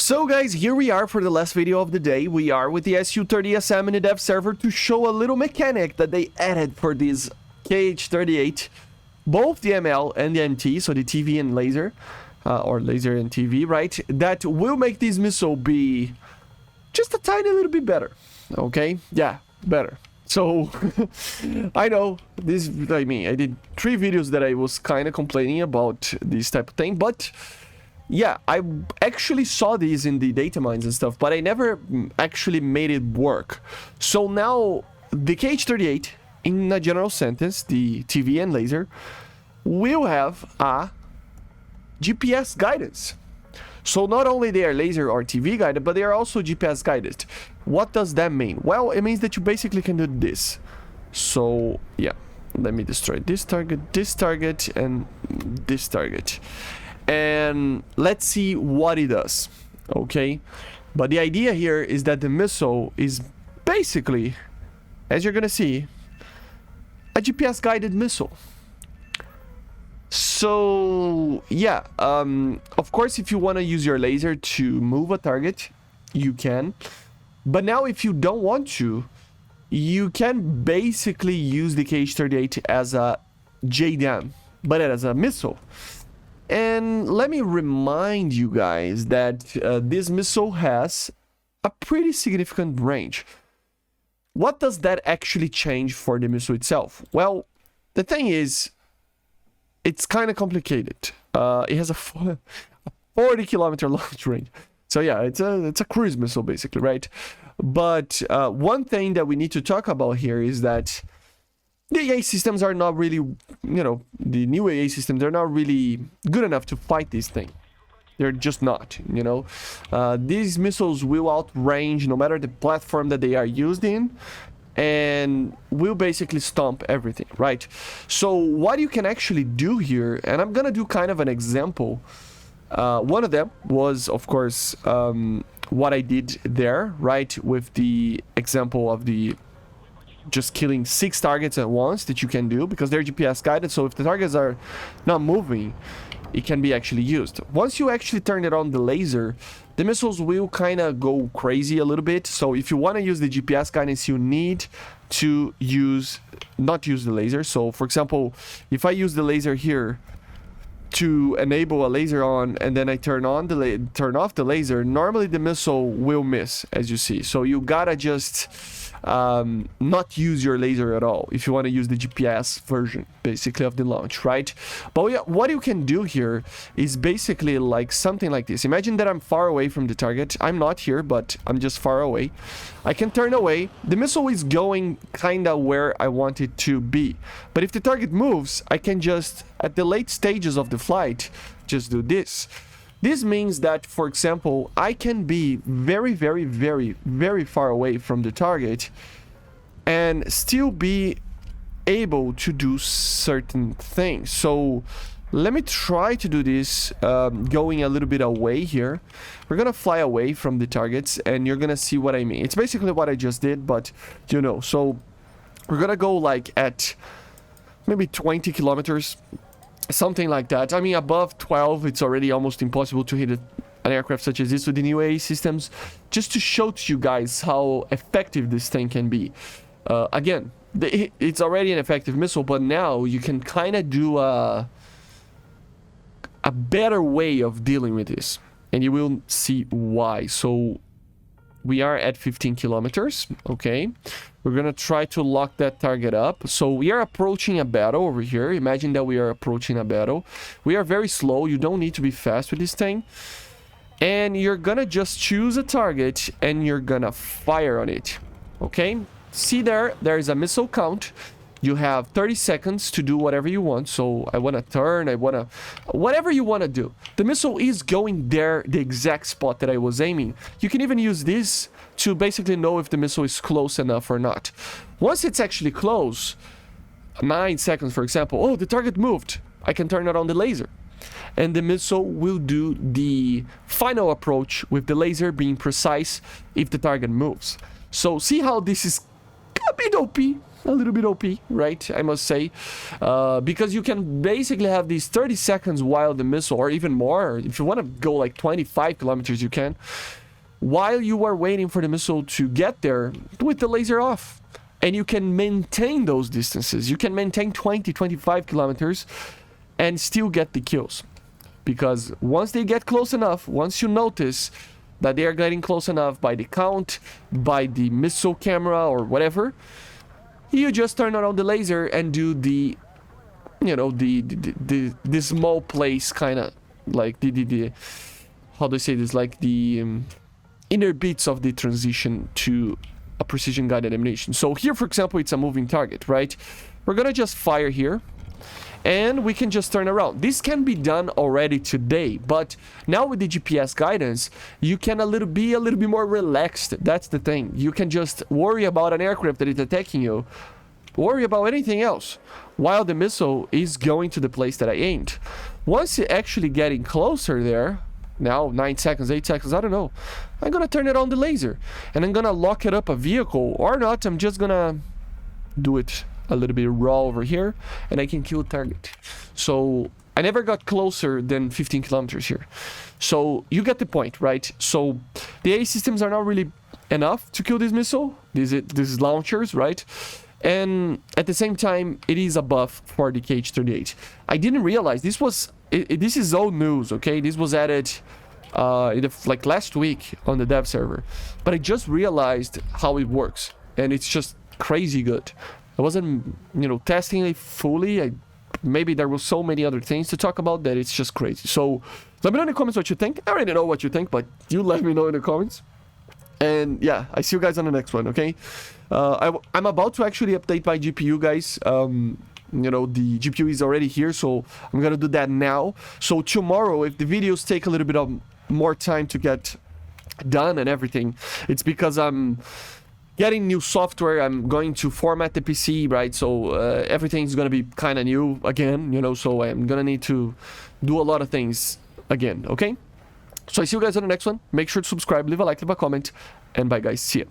So guys, here we are for the last video of the day. We are with the SU-30SM in the dev server to show a little mechanic that they added for this KH-38. Both the ML and the MT, so the TV and laser, or laser and TV, right? That will make this missile be just a tiny little bit better, okay? Yeah, better. So, I know, I did 3 videos that I was kind of complaining about this type of thing, but yeah, I actually saw these in the data mines and stuff, but I never actually made it work. So now, the KH-38, in a general sentence, the TV and laser, will have a GPS guidance. So not only they are laser or TV guided, but they are also GPS guided. What does that mean? Well, it means that you basically can do this. So, yeah, let me destroy this target, and this target. And let's see what it does, okay? But the idea here is that the missile is basically, as you're gonna see, a GPS guided missile. So yeah, of course, if you want to use your laser to move a target, you can. But now if you don't want to, you can basically use the KH-38 as a JDAM, but as a missile. And let me remind you guys that this missile has a pretty significant range. What does that actually change for the missile itself? Well, the thing is, it's kind of complicated. It has a 40-kilometer launch range. So yeah, it's a cruise missile basically, right? But one thing that we need to talk about here is that the AA systems are not really, the new AA systems, they're not really good enough to fight this thing. They're just not, These missiles will outrange no matter the platform that they are used in, and will basically stomp everything, right? So what you can actually do here, and I'm gonna do kind of an example. One of them was, of course, what I did there, right? With the example of the just killing 6 targets at once that you can do, because they're GPS guided, so if the targets are not moving, it can be actually used. Once you actually turn it on the laser, the missiles will kind of go crazy a little bit. So if you want to use the GPS guidance, you need to not use the laser. So for example, if I use the laser here to enable a laser on, and then I turn off the laser, normally the missile will miss, as you see. So you gotta just not use your laser at all if you want to use the GPS version basically of the launch, right? But yeah, what you can do here is basically like something like this. Imagine that I'm far away from the target. I'm not here, but I'm just far away. I can turn away. The missile is going kind of where I want it to be, but if the target moves, I can just, at the late stages of the flight, just do this. This means that, for example, I can be very, very, very, very far away from the target and still be able to do certain things. So let me try to do this going a little bit away here. We're gonna fly away from the targets and you're gonna see what I mean. It's basically what I just did, but so we're gonna go like at maybe 20 kilometers. Something like that. I mean, above 12, it's already almost impossible to hit an aircraft such as this with the new AA systems. Just to show to you guys how effective this thing can be. Again, it's already an effective missile, but now you can kind of do a better way of dealing with this. And you will see why. So we are at 15 kilometers, okay? We're gonna try to lock that target up. So we are approaching a battle over here. Imagine that we are approaching a battle. We are very slow. You don't need to be fast with this thing. And you're gonna just choose a target and you're gonna fire on it, okay? See there is a missile count. You have 30 seconds to do whatever you want. So I want to turn, whatever you want to do. The missile is going there, the exact spot that I was aiming. You can even use this to basically know if the missile is close enough or not. Once it's actually close, 9 seconds, for example, oh, the target moved. I can turn it on the laser. And the missile will do the final approach with the laser being precise if the target moves. So see how this is a bit OP. a little bit OP, right? I must say, because you can basically have these 30 seconds while the missile, or even more, if you want to go like 25 kilometers, you can, while you are waiting for the missile to get there with the laser off. And you can maintain those distances. You can maintain 20, 25 kilometers and still get the kills. Because once they get close enough, once you notice that they are getting close enough by the count, by the missile camera or whatever, you just turn on the laser and do the, you know, the small place kind of, like the how do I say this, like the inner bits of the transition to a precision guided ammunition. So here, for example, it's a moving target, right? We're gonna just fire here and we can just turn around. This can be done already today, but now with the GPS guidance, you can be a little bit more relaxed. That's the thing. You can just worry about an aircraft that is attacking you, worry about anything else, while the missile is going to the place that I aimed. Once it's actually getting closer there, now 9 seconds, 8 seconds, I don't know, I'm gonna turn it on the laser and I'm gonna lock it up a vehicle, or not, I'm just gonna do it a little bit raw over here and I can kill a target. So I never got closer than 15 kilometers here. So you get the point, right? So the A systems are not really enough to kill this missile, these launchers, right? And at the same time, it is a buff for the KH-38. I didn't realize this was, this is old news, okay? This was added like last week on the dev server. But I just realized how it works. And it's just crazy good. I wasn't, you know, testing it fully. Maybe there were so many other things to talk about that it's just crazy. So let me know in the comments what you think. I already know what you think, but you let me know in the comments. And yeah, I see you guys on the next one, okay? I'm about to actually update my GPU, guys. You know, the GPU is already here, so I'm gonna do that now. So tomorrow, if the videos take a little bit of more time to get done and everything, it's because I'm getting new software. I'm going to format the PC, right? So everything's gonna be kind of new again, you know, so I'm gonna need to do a lot of things again, okay? So I see you guys on the next one. Make sure to subscribe, leave a like, leave a comment, and bye guys, see ya.